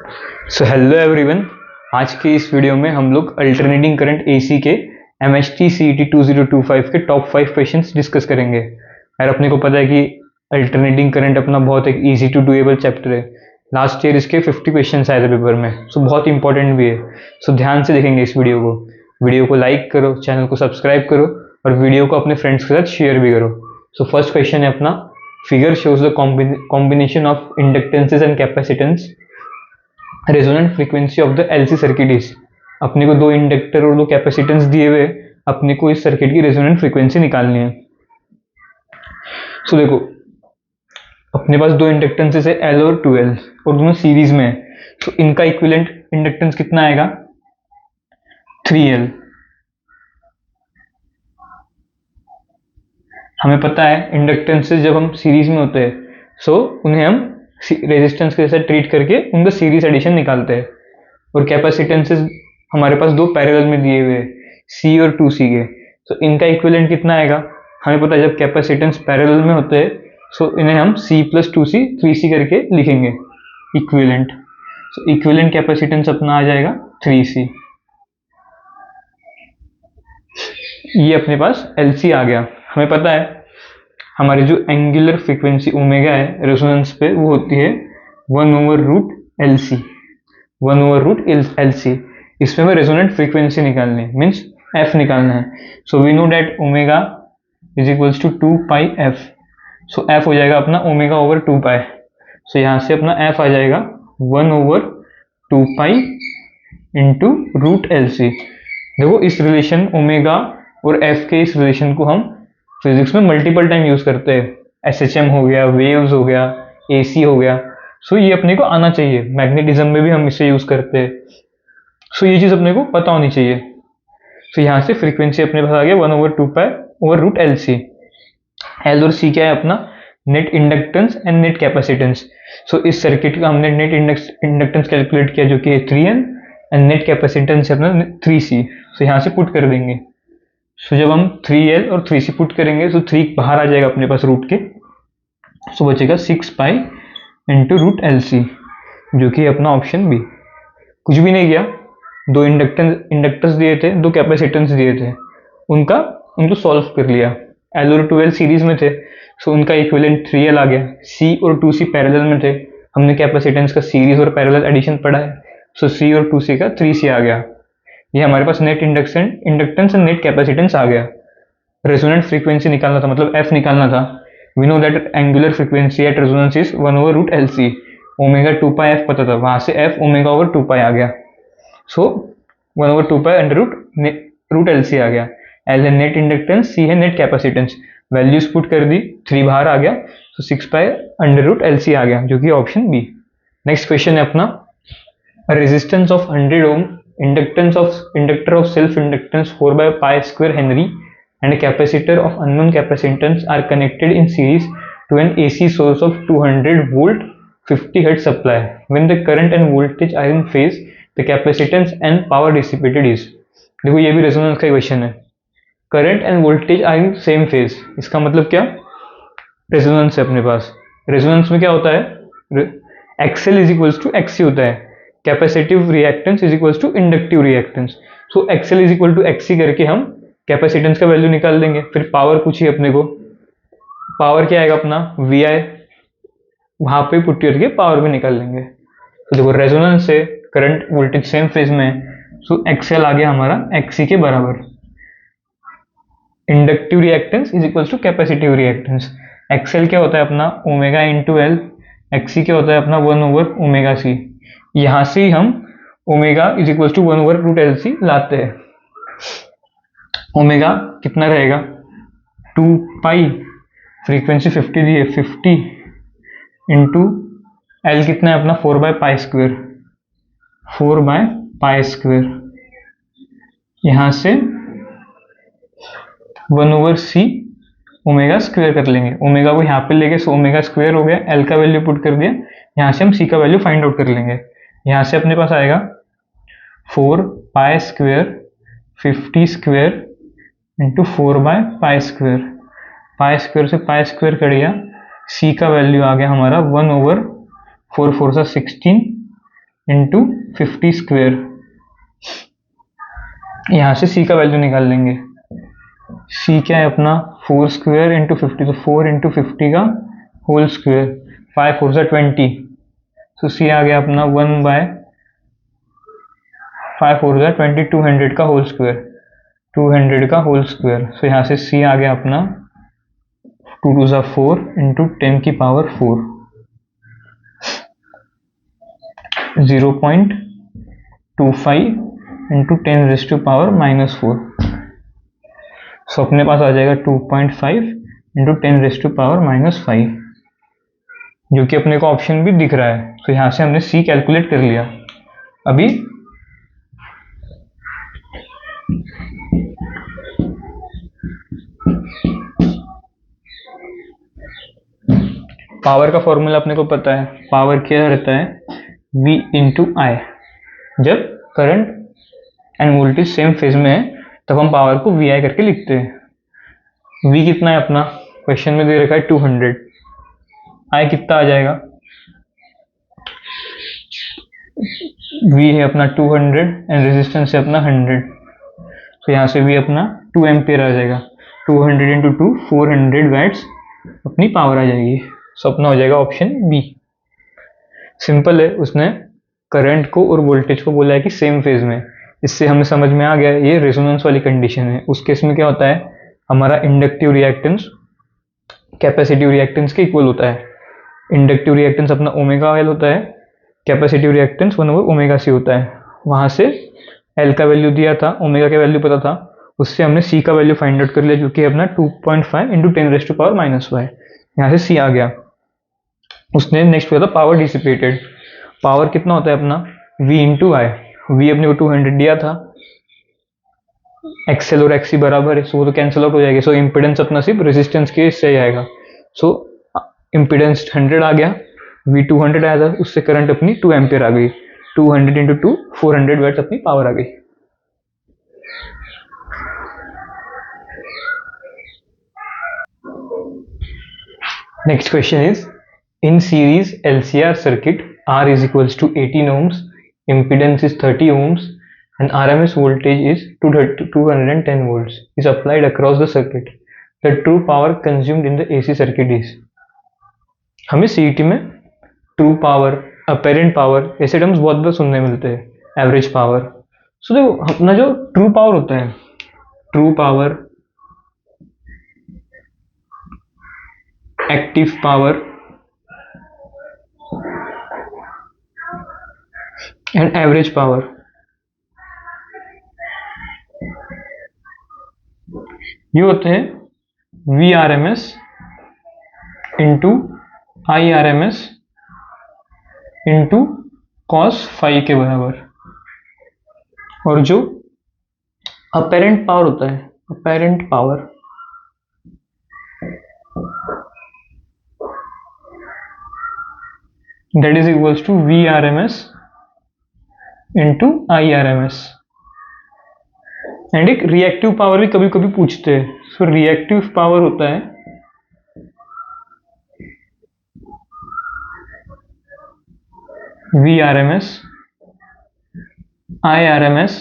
So hello everyone, आज के इस वीडियो में हम लोग अल्टरनेटिंग करंट एसी के MHT CET 2025 के टॉप 5 क्वेश्चंस डिस्कस करेंगे। यार अपने को पता है कि अल्टरनेटिंग करंट अपना बहुत एक इजी टू डूएबल चैप्टर है। लास्ट ईयर इसके 50 क्वेश्चंस आए थे पेपर में, सो बहुत इंपॉर्टेंट भी है। सो ध्यान से देखेंगे इस वीडियो को लाइक करो, चैनल को सब्सक्राइब करो और वीडियो को अपने फ्रेंड्स के साथ शेयर भी करो। सो फर्स्ट क्वेश्चन है अपना, figure shows the combination of inductances and capacitance resonant frequency of the LC circuit is. अपने को दो इंडक्टर और दो कैपेसिटेंस दिए हुए, अपने को इस सर्किट की रेजोनेंट फ्रीक्वेंसी निकालनी है। सो देखो, अपने पास दो इंडक्टेंसेस है L और 2L और दोनों सीरीज में है। तो इनका इक्विवेलेंट इंडक्टेंस कितना आएगा? 3L। हमें पता है इंडक्टेंसेस जब हम सीरीज में होते हैं सो उन्हें हम रेजिस्टेंस के जैसा ट्रीट करके उनका सीरीज एडिशन निकालते हैं। और कैपेसिटेंसेस हमारे पास दो पैरेलल में दिए हुए हैं, C और 2C के। तो इनका इक्विवेलेंट कितना आएगा? हमें पता है जब कैपेसिटेंस पैरेलल में होते हैं सो इन्हें हम C + 2C 3C करके लिखेंगे इक्विवेलेंट। सो इक्विवेलेंट कैपेसिटेंस अपना आ जाएगा 3C। ये अपने पास LC आ गया। हमें पता है हमारी जो एंगुलर फ्रीक्वेंसी ओमेगा है रेजोनेंस पे, वो होती है 1/√LC। 1/√LC। इसमें हमें रेजोनेंट फ्रीक्वेंसी निकालनी है, मीन्स F निकालना है। So we know that omega is equals to 2πf। सो F हो जाएगा अपना ω/2π। सो यहाँ से अपना F आ जाएगा 1/2π इंटू √LC। देखो इस रिलेशन ओमेगा और F के इस रिलेशन को हम फिजिक्स में मल्टीपल टाइम यूज करते हैं। SHM हो गया, वेव्स हो गया, AC हो गया। सो ये अपने को आना चाहिए। मैग्नेटिज्म में भी हम इसे यूज करते हैं। सो ये चीज अपने को पता होनी चाहिए। तो यहाँ से फ्रीक्वेंसी अपने पास आ गया 1/2π/√LC। L और C क्या है अपना? Net inductance and net capacitance. So इस सर्किट का हमने नेट इंडक्टेंस कैलकुलेट किया जो कि है 3L एंड नेट कैपेसिटेंस है अपना 3C। सो यहाँ से पुट कर देंगे। सो जब हम 3L और 3C पुट करेंगे तो 3 बाहर आ जाएगा अपने पास रूट के। सो बचेगा 6π इंटू √LC जो कि अपना ऑप्शन बी। कुछ भी नहीं किया, दो इंडक्टर्स दिए थे, दो कैपेसिटेंस दिए थे, उनको सॉल्व कर लिया। L और 2L सीरीज में थे सो उनका इक्विवेलेंट 3L आ गया। C और 2C पैरेलल में थे, हमने कैपेसिटेंस का सीरीज और पैरेलल एडिशन पढ़ा है। सो C और 2C का 3C आ गया। ये हमारे पास net inductance and net capacitance आ गया। रेजोनेंट फ्रीक्वेंसी निकालना था, मतलब F निकालना था। We know that angular frequency at resonance is 1/√LC। ω/2πf पता था, वहां से F ω/2π आ गया। सो 1/2π√LC आ गया। L है नेट इंडक्टेंस, C है नेट कैपेसिटेंस। वैल्यूज पुट कर दी, 3 बाहर आ गया। सो 6π√LC आ गया जो कि ऑप्शन बी। नेक्स्ट क्वेश्चन है अपना, resistance of 100 ohm, inductor of self inductance 4/π² Henry and a capacitor of unknown capacitance are connected in series to an AC source of 200 volt 50 Hz supply. When the current and voltage are in phase, the capacitance and power dissipated is। देखो ये भी resonance का question है। Current and voltage are in same phase, इसका मतलब क्या? Resonance है अपने पास। रेजोनेंस में क्या होता है? XL is equals to XC होता है। Capacitive reactance is equals to inductive reactance. So XL is equal to XC करके हम कैपेसिटेंस का वैल्यू निकाल देंगे। फिर पावर पूछिए अपने को, पावर क्या आएगा अपना? VI, वहां पे पुट करके पावर भी निकाल लेंगे। तो देखो रेजोनेंस से करंट वोल्टेज सेम फेज में है, सो XL आ गया हमारा XC के बराबर। Inductive reactance is equals to capacitive reactance. XL क्या होता है अपना? Omega into L। XC क्या होता है अपना? 1/ωc। यहां से ही हम omega is equal to 1/√LC लाते हैं। ओमेगा कितना रहेगा? 2π, फ्रीक्वेंसी 50 दी है, 50 इंटू L कितना है अपना? 4/π²। 4/π²। यहां से 1/c ओमेगा स्क्वायर कर लेंगे। ओमेगा को यहाँ पे लेके सो ओमेगा स्क्वायर हो गया। L का वैल्यू पुट कर दिया, यहाँ से हम C का वैल्यू फाइंड आउट कर लेंगे। यहाँ से अपने पास आएगा 4π² 50² इंटू 4/π²। π² से π² कट गया, C का वैल्यू आ गया हमारा 1/4 4 सा 16 इंटू 50 स्क्वेयर, यहाँ से सी का वैल्यू निकाल लेंगे। सी क्या है अपना 4 स्क्वेयर इंटू 50, तो 4 इंटू 50 का होल स्क्वेयर, 5 4 सा 20, तो सी आ गया अपना 1/5 4 सा 20, 200 का होल स्क्वेयर, 200 का होल स्क्वेयर। तो यहाँ से सी आ गया अपना 2 2 सा 4 इंटू 10 की power 4, 0.25 into 10 raise to power -4। सो अपने पास आ जाएगा 2.5 इंटू 10 रेज़ टू पावर -5, जो कि अपने को ऑप्शन भी दिख रहा है। तो यहाँ से हमने सी कैलकुलेट कर लिया। अभी पावर का फॉर्मूला अपने को पता है, पावर क्या रहता है V इंटू आई। जब current and voltage same phase में है तब हम पावर को VI करके लिखते हैं। V कितना है अपना, क्वेश्चन में दे रखा है 200, I कितना आ जाएगा, V है अपना 200 एंड रेजिस्टेंस है अपना 100, तो यहाँ से V अपना 2 एम्पियर आ जाएगा। 200 इंटू 2 400 वैट्स अपनी पावर आ जाएगी। सो अपना हो जाएगा ऑप्शन बी। सिंपल है, उसने करंट को और वोल्टेज को बोला है कि सेम फेज में, इससे हमें समझ में आ गया ये रेजोनेंस वाली कंडीशन है। उस केस में क्या होता है, हमारा इंडक्टिव रिएक्टेंस कैपेसिटिव रिएक्टेंस के इक्वल होता है। इंडक्टिव रिएक्टेंस अपना ओमेगा एल होता है, कैपेसिटिव रिएक्टेंस 1/ओमेगा सी होता है। वहाँ से एल का वैल्यू दिया था, ओमेगा का वैल्यू पता था, उससे हमने सी का वैल्यू फाइंड आउट कर लिया, जो कि अपना 2.5 इंटू 10 रेज़ टू पावर -5। यहाँ से सी आ गया। उसने नेक्स्ट किया था पावर डिसिपेटेड। पावर कितना होता है अपना V इंटू आई। वी अपने को 200 दिया था, एक्सएल और एक्सी बराबर है, सो वो तो कैंसिल आउट हो जाएगा। सो इम्पिडेंस अपना सिर्फ रेजिस्टेंस के इससे ही आएगा। सो इम्पिडेंस 100 आ गया, V 200 आया था, उससे करंट अपनी 2 एम्पियर आ गई। 200 इंटू 2 400 वैट्स अपनी पावर आ गई। Next question is in series LCR circuit, R is equals to 18 ohms, impedance is 30 ohms, and RMS voltage is 210 volts is applied across the circuit. The true power consumed in the AC circuit is। हमें CET में true power, apparent power ऐसे terms बहुत बार सुनने मिलते हैं, average power. सो देखो अपना जो ट्रू पावर होता है, true power, active power and average power, ये होते हैं VRMS into IRMS into cos phi के बराबर। और जो अपेरेंट पावर होता है, apparent power that is equals to VRMS into IRMS। And एक रिएक्टिव पावर भी कभी कभी पूछते हैं। सो रिएक्टिव पावर होता है VRMS IRMS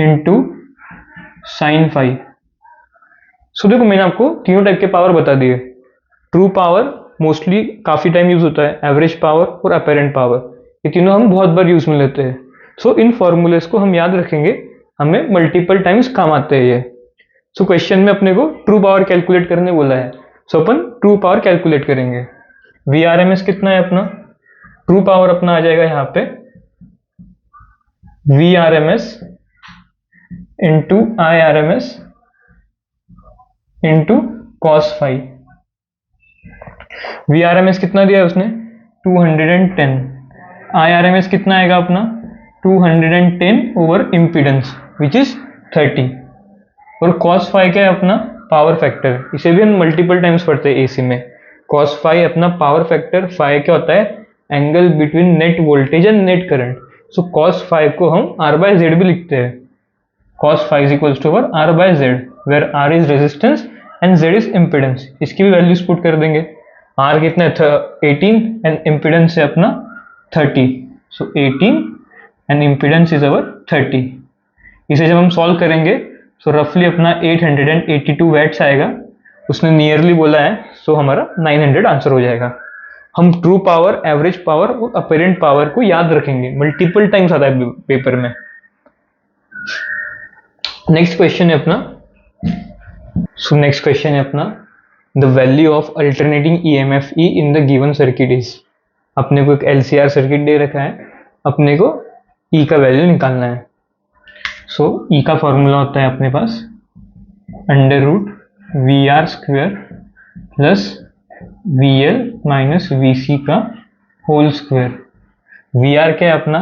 into sine phi. So देखो मैंने आपको तीनों टाइप के पावर बता दिए। ट्रू पावर मोस्टली काफी टाइम यूज होता है, एवरेज पावर और अपेरेंट पावर, ये तीनों हम बहुत बार यूज में लेते हैं। सो इन फॉर्मूलेस को हम याद रखेंगे, हमें मल्टीपल टाइम्स काम आते हैं ये। सो क्वेश्चन में अपने को ट्रू पावर कैलकुलेट करने बोला है, सो अपन ट्रू पावर कैलकुलेट करेंगे। VRMS कितना है अपना, ट्रू पावर अपना आ जाएगा यहाँ पे VRMS into IRMS into cos phi. VRMS कितना दिया है उसने 210, IRMS कितना आएगा अपना 210 ओवर इम्पीडेंस विच इज 30, और cos फाई क्या है अपना पावर फैक्टर। इसे भी हम मल्टीपल टाइम्स पढ़ते हैं एसी में। cos फाई अपना पावर फैक्टर, फाई क्या होता है angle between net voltage and net current. So cos phi को हम R बाय Z भी लिखते हैं। cos phi is equals to R by Z, where R is resistance and Z is impedance. इसकी भी वैल्यूज पुट कर देंगे। R कितना है 18 एंड इम्पीडेंस है अपना 30, सो 18 एंड इम्पीडेंस इज अवर 30। इसे जब हम सॉल्व करेंगे सो रफली अपना 882 वैट्स आएगा, उसने नियरली बोला है, सो हमारा 900 आंसर हो जाएगा। हम ट्रू पावर, एवरेज पावर और अपेरेंट पावर को याद रखेंगे, मल्टीपल टाइम्स आता है पेपर में। नेक्स्ट क्वेश्चन है अपना, नेक्स्ट क्वेश्चन है अपना, the value of alternating EMF E in the given circuit is. अपने को एक एलसीआर सर्किट दे रखा है, अपने को ई का वैल्यू निकालना है। सो ई का फॉर्मूला होता है अपने पास under root V R square plus V L minus V C का होल स्क्वेयर। वी आर क्या है अपना,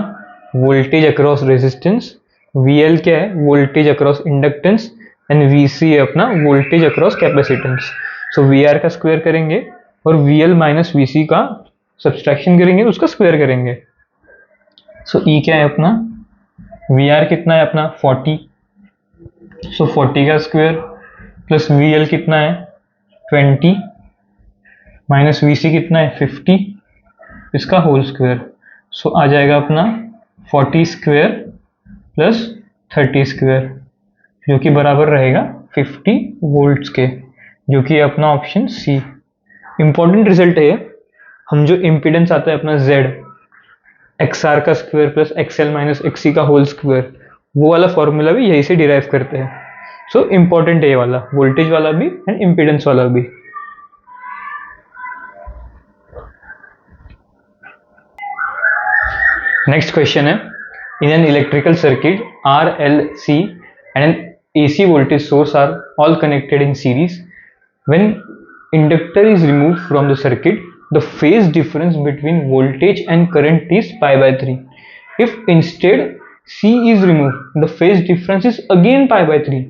voltage across resistance, V L क्या है, voltage across inductance, and V C है अपना voltage across capacitance. So V R का square करेंगे और V L minus V C का सब्सट्रैक्शन करेंगे, उसका स्क्वायर करेंगे। सो ई क्या है अपना, वी आर कितना है अपना 40, सो 40 का स्क्वायर प्लस वी एल कितना है 20 माइनस वी सी कितना है 50, इसका होल स्क्वायर। सो आ जाएगा अपना 40 स्क्वायर प्लस 30 स्क्वायर, जो कि बराबर रहेगा 50 वोल्ट्स के, जो कि अपना ऑप्शन सी। इंपॉर्टेंट रिजल्ट है, हम जो इम्पीडेंस आता है अपना Z, XR का square plus XL minus XC का होल स्क्वायर, वो वाला फॉर्मूला भी यही से डिराइव करते हैं। सो इंपॉर्टेंट है ये वाला, वोल्टेज वाला भी एंड इम्पीडेंस वाला भी। नेक्स्ट क्वेश्चन है, in an electrical circuit R, L, C and an AC voltage source are all connected in series. When inductor is removed from the circuit, the phase difference between voltage and current is pi by 3. If instead C is removed, the phase difference is again pi by 3.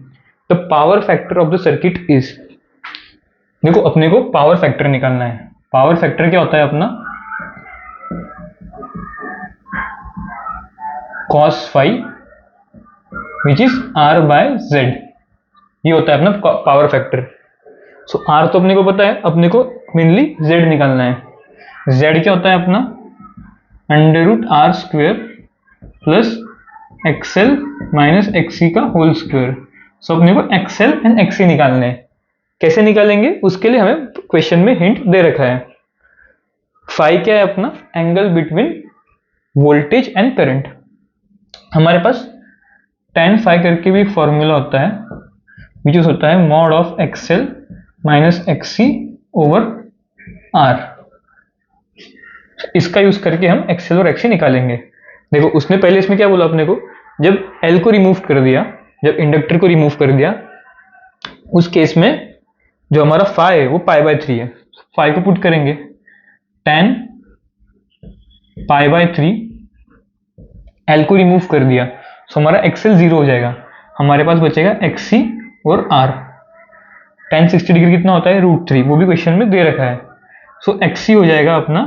The power factor of the circuit is। देखो अपने को power factor निकालना है। Power factor क्या होता है अपना, cos phi which is R by Z, ये होता है अपना पावर फैक्टर। सो R तो अपने को पता है, अपने को मेनली Z निकालना है। Z क्या होता है अपना under root R square plus XL minus XC का होल स्क्वेयर। सो अपने को एक्सएल एंड एक्सी निकालने हैं। कैसे निकालेंगे उसके लिए हमें क्वेश्चन में हिंट दे रखा है। फाई क्या है अपना, angle between voltage and current. हमारे पास tan फाई करके भी फॉर्मूला होता है, विच होता है mod of XL minus XC over R. इसका यूज करके हम एक्सएल और एक्सी निकालेंगे। देखो उसने पहले इसमें क्या बोला अपने को, जब एल को रिमूव कर दिया, जब इंडक्टर को रिमूव कर दिया, उस केस में जो हमारा फाई है वो पाई बाय 3 है। फाई को पुट करेंगे, tan पाई बाय 3, एल को रिमूव कर दिया, सो हमारा एक्सएल 0 हो जाएगा। हमारे पास बचेगा एक्सी और आर। tan 60 डिग्री कितना होता है √3, वो भी क्वेश्चन में दे रखा है। सो एक्सी हो जाएगा अपना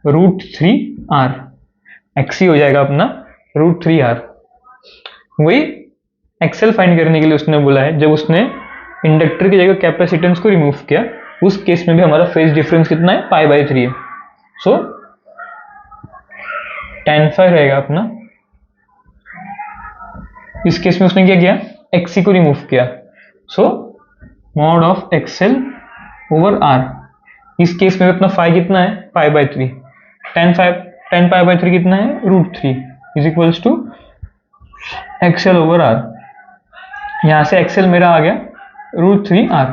√3r, एक्सी हो जाएगा अपना √3r। वही एक्सएल फाइंड करने के लिए उसने बोला है, जब उसने इंडक्टर की जगह कैपेसिटेंस को रिमूव किया, उस केस में भी हमारा फेज डिफरेंस कितना है पाई बाय 3 है। सो tan फाई रहेगा अपना, इस केस में उसने क्या किया, एक्सी को रिमूव किया, so mod of XL over R. इस केस में अपना फाई कितना है pi by 3, tan pi by 3 कितना है √3 is equals to XL over R. यहां से एक्सएल मेरा आ गया √3r,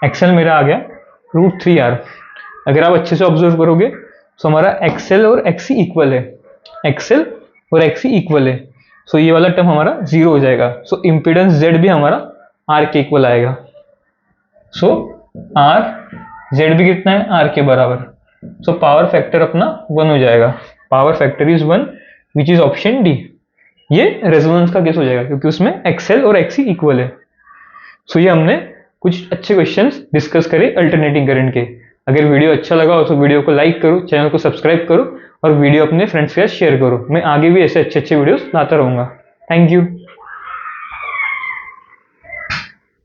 एक्सएल मेरा आ गया √3r। अगर आप अच्छे से ऑब्जर्व करोगे तो हमारा एक्सएल और एक्सी इक्वल है, एक्सएल और एक्सी इक्वल है। सो ये वाला टर्म हमारा 0 हो जाएगा। सो इम्पीडेंस Z भी हमारा R के इक्वल आएगा। सो R Z भी कितना है R के बराबर। सो पावर फैक्टर अपना 1 हो जाएगा। Power factor is 1 which is option D. ये रेजोनेंस का केस हो जाएगा क्योंकि उसमें एक्सएल और एक्सी इक्वल है। सो ये हमने कुछ अच्छे क्वेश्चंस डिस्कस करे अल्टरनेटिंग करंट के। अगर वीडियो अच्छा लगा हो तो वीडियो को लाइक करो, चैनल को सब्सक्राइब करो और वीडियो अपने फ्रेंड्स के साथ शेयर करो। मैं आगे भी ऐसे अच्छे वीडियोस लाता रहूंगा। Thank you.